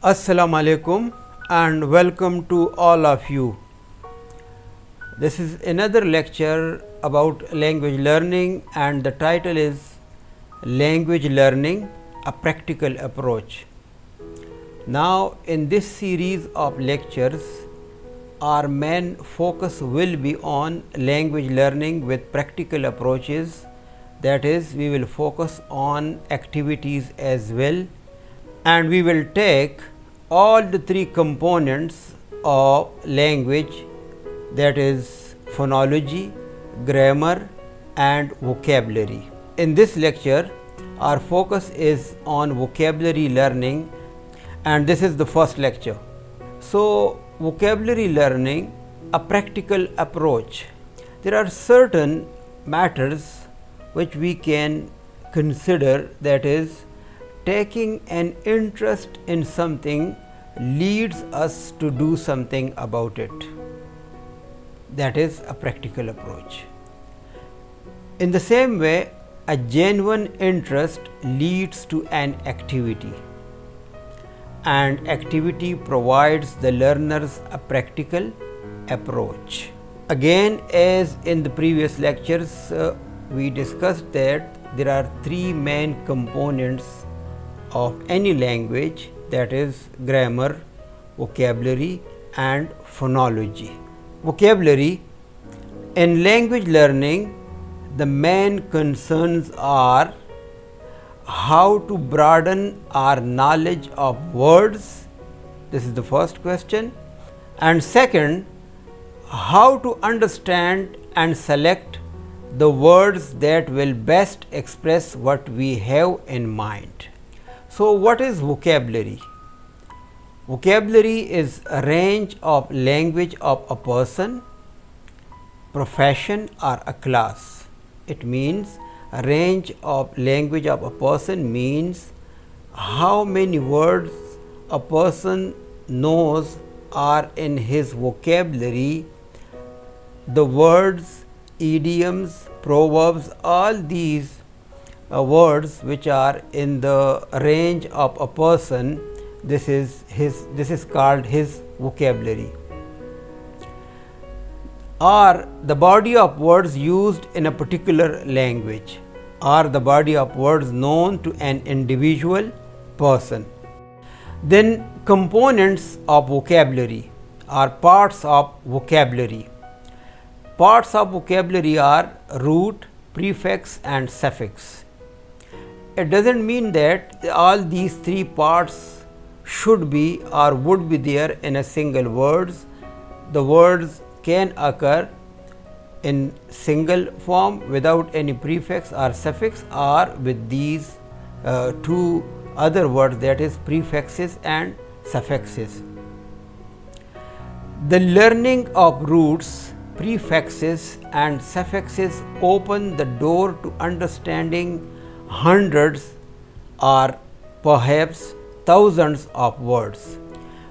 Assalamu alaikum and welcome to all of you. This is another lecture about language learning, and the title is Language Learning, a Practical Approach. Now, in this series of lectures, our main focus will be on language learning with practical approaches. That is, we will focus on activities as well, and we will take all the three components of language, that is phonology, grammar and vocabulary. In this lecture, our focus is on vocabulary learning, and this is the first lecture. So, vocabulary learning, a practical approach. There are certain matters which we can consider, that is, taking an interest in something leads us to do something about it. That is a practical approach. In the same way, a genuine interest leads to an activity, and activity provides the learners a practical approach. Again, as in the previous lectures, we discussed that there are three main components of any language, that is grammar, vocabulary and phonology. Vocabulary. In language learning, the main concerns are how to broaden our knowledge of words. This is the first question. And second, how to understand and select the words that will best express what we have in mind. So, what is vocabulary? Vocabulary is a range of language of a person, profession or a class. It means a range of language of a person means how many words a person knows are in his vocabulary. The words, idioms, proverbs, all these words which are in the range of a person, this is called his vocabulary, or the body of words used in a particular language, or the body of words known to an individual person. Then components of vocabulary are parts of vocabulary. Parts of vocabulary are root, prefix and suffix. It doesn't mean that all these three parts should be or would be there in a single words. The words can occur in single form without any prefix or suffix, or with these two other words, that is prefixes and suffixes. The learning of roots, prefixes and suffixes open the door to understanding hundreds or perhaps thousands of words.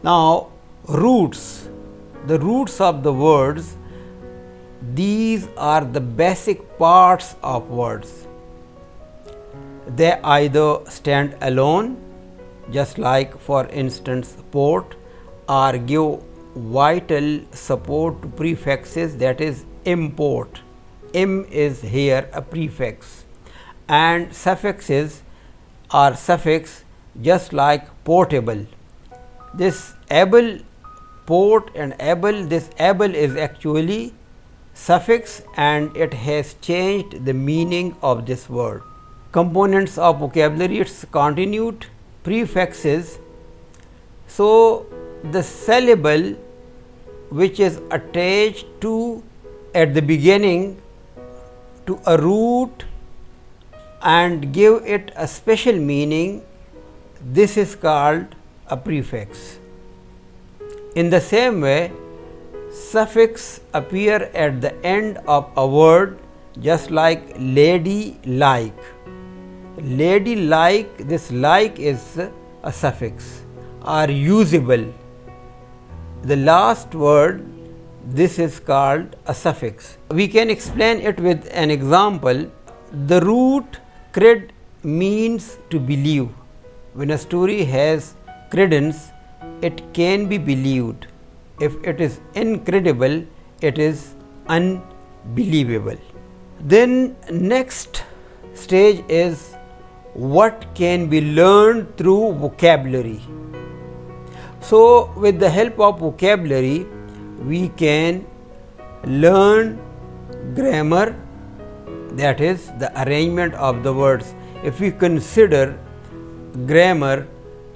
Now, roots, the roots of the words, these are the basic parts of words. They either stand alone, just like for instance port, or give vital support to prefixes, that is import. Im is here a prefix, and suffixes are suffix, just like portable. This able, port and able, this able is actually suffix and it has changed the meaning of this word. Components of vocabulary, it's continued, prefixes. So, the syllable which is attached to at the beginning to a root and give it a special meaning, this is called a prefix. In the same way, suffix appear at the end of a word, just like lady like. Lady like, this like is a suffix, or usable. The last word, this is called a suffix. We can explain it with an example. The root cred means to believe. When a story has credence, it can be believed. If it is incredible, it is unbelievable. Then next stage is what can be learned through vocabulary. So with the help of vocabulary, we can learn grammar, that is the arrangement of the words. If we consider grammar,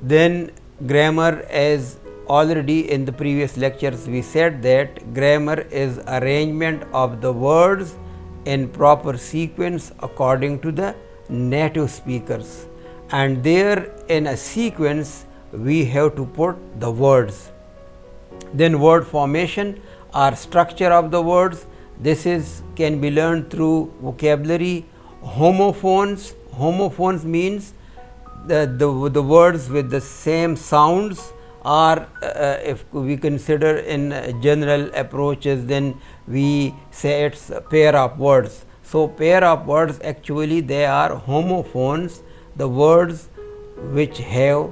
then grammar, as already in the previous lectures we said that grammar is arrangement of the words in proper sequence according to the native speakers, and there in a sequence we have to put the words. Then word formation or structure of the words, this is can be learned through vocabulary. Homophones means the words with the same sounds, or if we consider in general approaches, then we say it's a pair of words. So pair of words, actually they are homophones, the words which have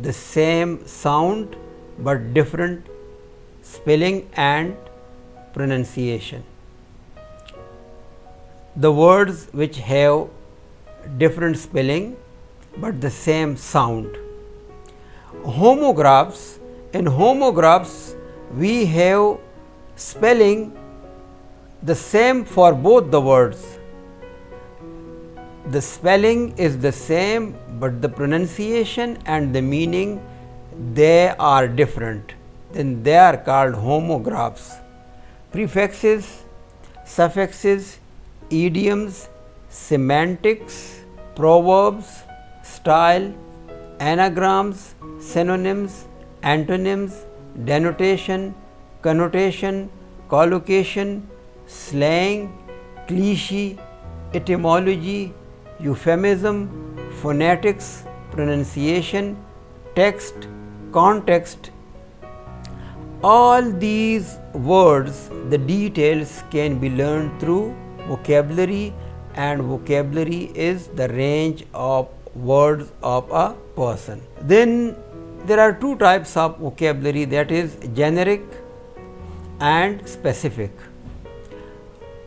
the same sound but different spelling and pronunciation. The words which have different spelling but the same sound. Homographs, in homographs we have spelling the same for both the words. The spelling is the same but the pronunciation and the meaning, they are different, then they are called homographs. Prefixes, suffixes, idioms, semantics, proverbs, style, anagrams, synonyms, antonyms, denotation, connotation, collocation, slang, cliche, etymology, euphemism, phonetics, pronunciation, text, context. All these words, the details can be learned through vocabulary, and vocabulary is the range of words of a person. Then there are two types of vocabulary, that is generic and specific.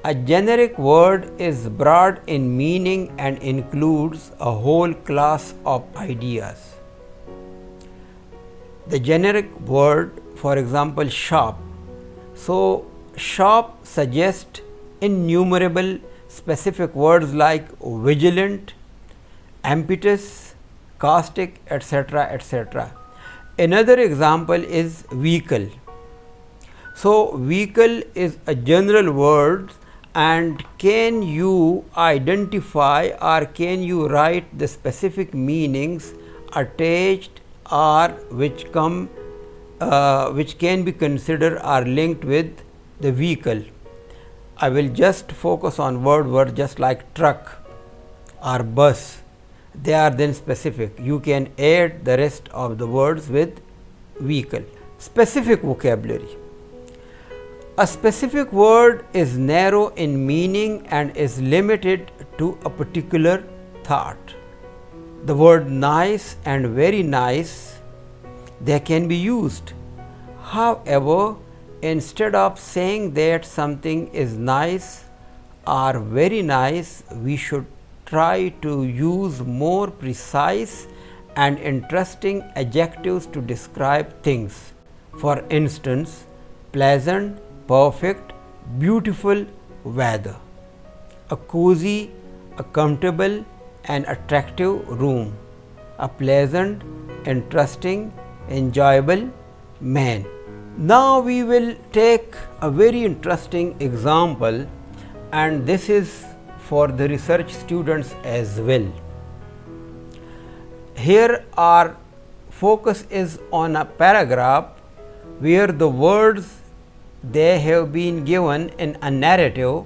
A generic word is broad in meaning and includes a whole class of ideas. The generic word, for example, shop. So shop suggests innumerable specific words like vigilant, impetus, caustic, etc., etc. Another example is vehicle. So vehicle is a general word, and can you identify or can you write the specific meanings attached or which can be considered or linked with the vehicle? I will just focus on word just like truck or bus. They are then specific. You can add the rest of the words with vehicle. Specific vocabulary. A specific word is narrow in meaning and is limited to a particular thought. The word nice and very nice, they can be used. However, instead of saying that something is nice or very nice, we should try to use more precise and interesting adjectives to describe things. For instance, pleasant, perfect, beautiful weather, a cozy, a comfortable and attractive room, a pleasant, interesting, enjoyable man. Now we will take a very interesting example, and this is for the research students as well. Here our focus is on a paragraph where the words they have been given in a narrative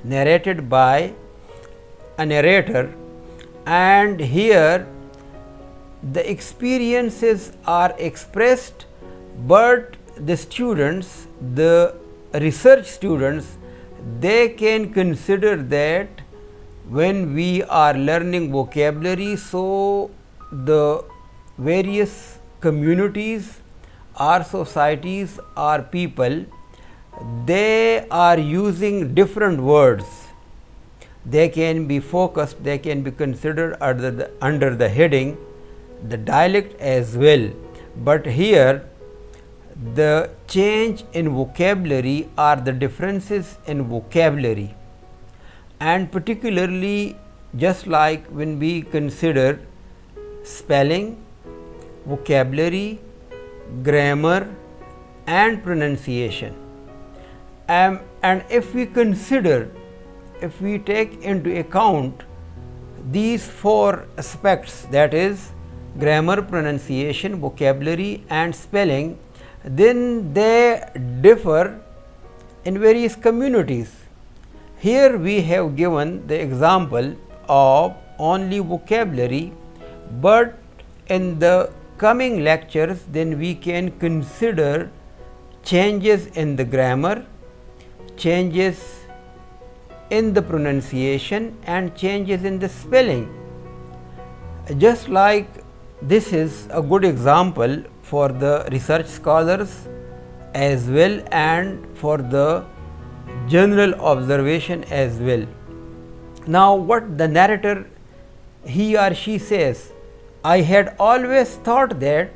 narrated by a narrator, and here the experiences are expressed, but the students, the research students, they can consider that when we are learning vocabulary, so the various communities, our societies, our people, they are using different words. They can be focused, they can be considered under the heading the dialect as well. But here the change in vocabulary are the differences in vocabulary, and particularly just like when we consider spelling, vocabulary, grammar and pronunciation. And if we consider, if we take into account these four aspects, that is grammar, pronunciation, vocabulary and spelling, then they differ in various communities. Here we have given the example of only vocabulary, but in the coming lectures then we can consider changes in the grammar, changes in the pronunciation and changes in the spelling. Just like this is a good example for the research scholars as well and for the general observation as well. Now, what the narrator, he or she says, I had always thought that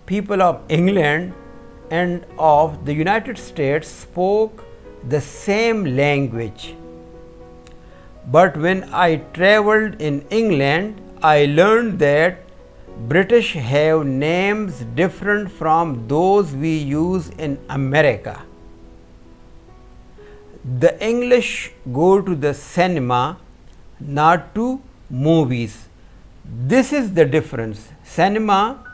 people of England and of the United States spoke the same language. But when I travelled in England, I learned that British have names different from those we use in America. The English go to the cinema, not to movies. This is the difference. Cinema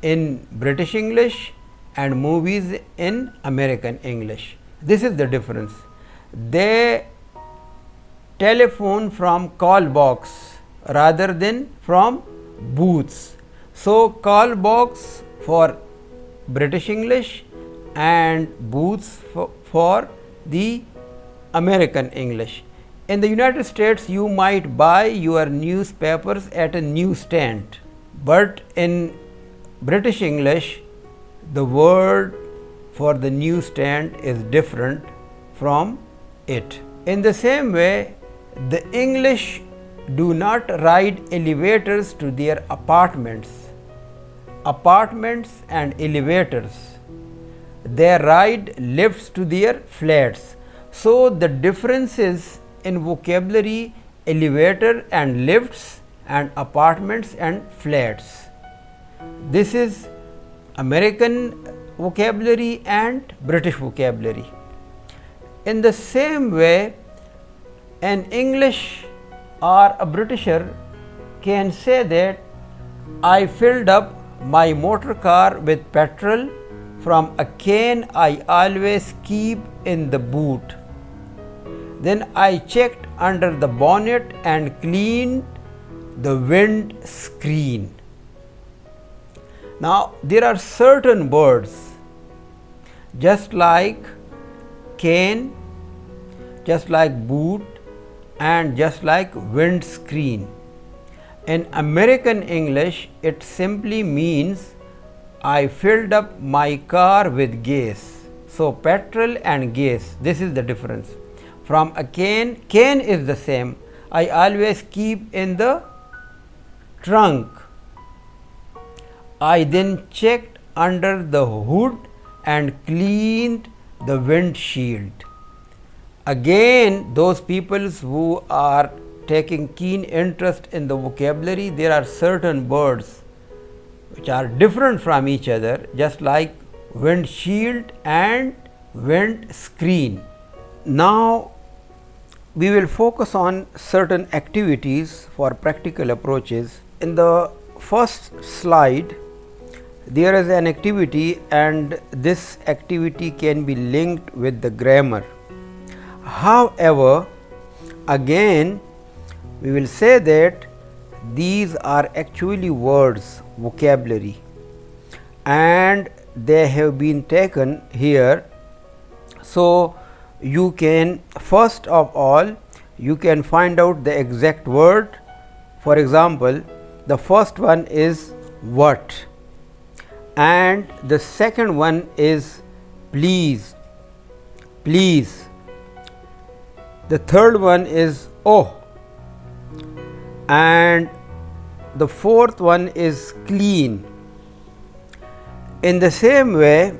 in British English and movies in American English. This is the difference. They telephone from call box rather than from booths. So, call box for British English and booths for the American English. In the United States, you might buy your newspapers at a newsstand, but in British English, the word for the newsstand is different from it. In the same way, the English do not ride elevators to their apartments. Apartments and elevators, they ride lifts to their flats. So, the differences in vocabulary, elevator and lifts and apartments and flats. This is American vocabulary and British vocabulary. In the same way, an English or a Britisher can say that I filled up my motor car with petrol from a can I always keep in the boot. Then I checked under the bonnet and cleaned the wind screen. Now, there are certain words just like can, just like boot and just like windscreen. In American English, it simply means I filled up my car with gas. So, petrol and gas, this is the difference. From a can is the same. I always keep in the trunk. I then checked under the hood and cleaned the windshield. Again, those people who are taking keen interest in the vocabulary, there are certain words which are different from each other, just like windshield and windscreen. Now, we will focus on certain activities for practical approaches. In the first slide, there is an activity, and this activity can be linked with the grammar. However, again we will say that these are actually words, vocabulary, and they have been taken here. So, you can first of all you can find out the exact word. For example, the first one is what, and the second one is please, please. The third one is oh, and the fourth one is clean. In the same way,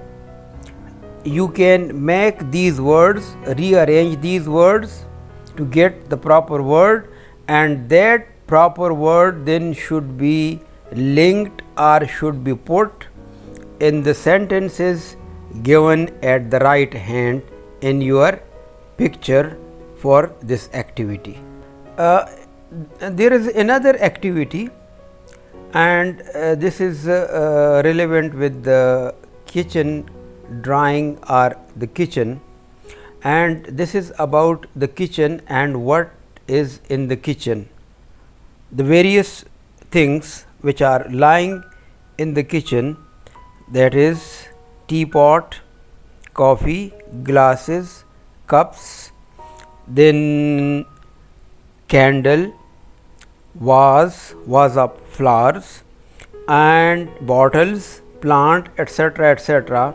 you can make these words, rearrange these words to get the proper word, and that proper word then should be linked or should be put in the sentences given at the right hand in your picture for this activity. There is another activity, and this is relevant with the kitchen drawing or the kitchen, and this is about the kitchen and what is in the kitchen. The various things which are lying in the kitchen, that is teapot, coffee, glasses, cups, then candle, vase of flowers, and bottles, plant, etc., etc.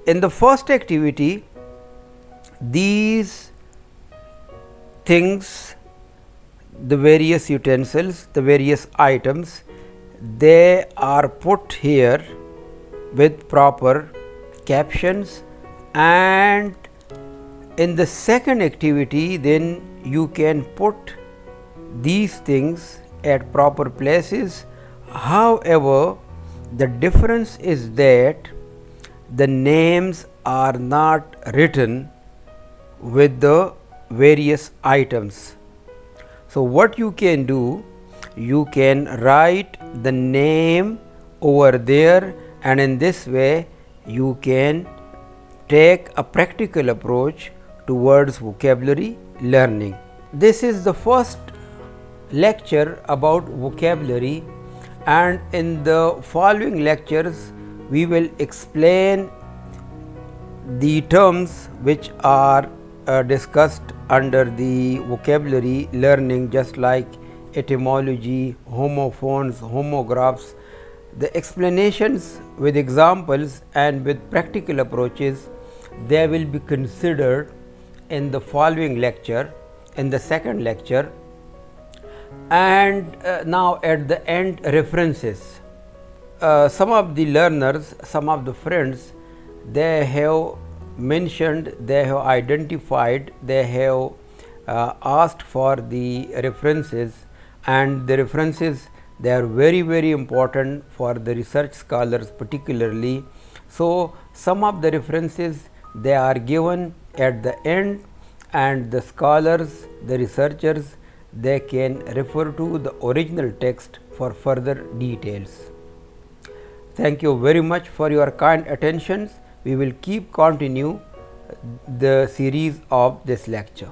In the first activity, these things, the various utensils, the various items, they are put here with proper captions, and in the second activity then you can put these things at proper places. However, the difference is that the names are not written with the various items. So, what you can do, you can write the name over there, and in this way you can take a practical approach towards vocabulary learning. This is the first lecture about vocabulary, and in the following lectures we will explain the terms which are discussed under the vocabulary learning, just like etymology, homophones, homographs. The explanations with examples and with practical approaches, they will be considered in the following lecture, in the second lecture. And now at the end, references. Some of the learners, some of the friends, they have mentioned, they have identified, they have asked for the references, and the references, they are very, very important for the research scholars particularly. So, some of the references, they are given at the end, and the scholars, the researchers, they can refer to the original text for further details. Thank you very much for your kind attention. We will continue the series of this lecture.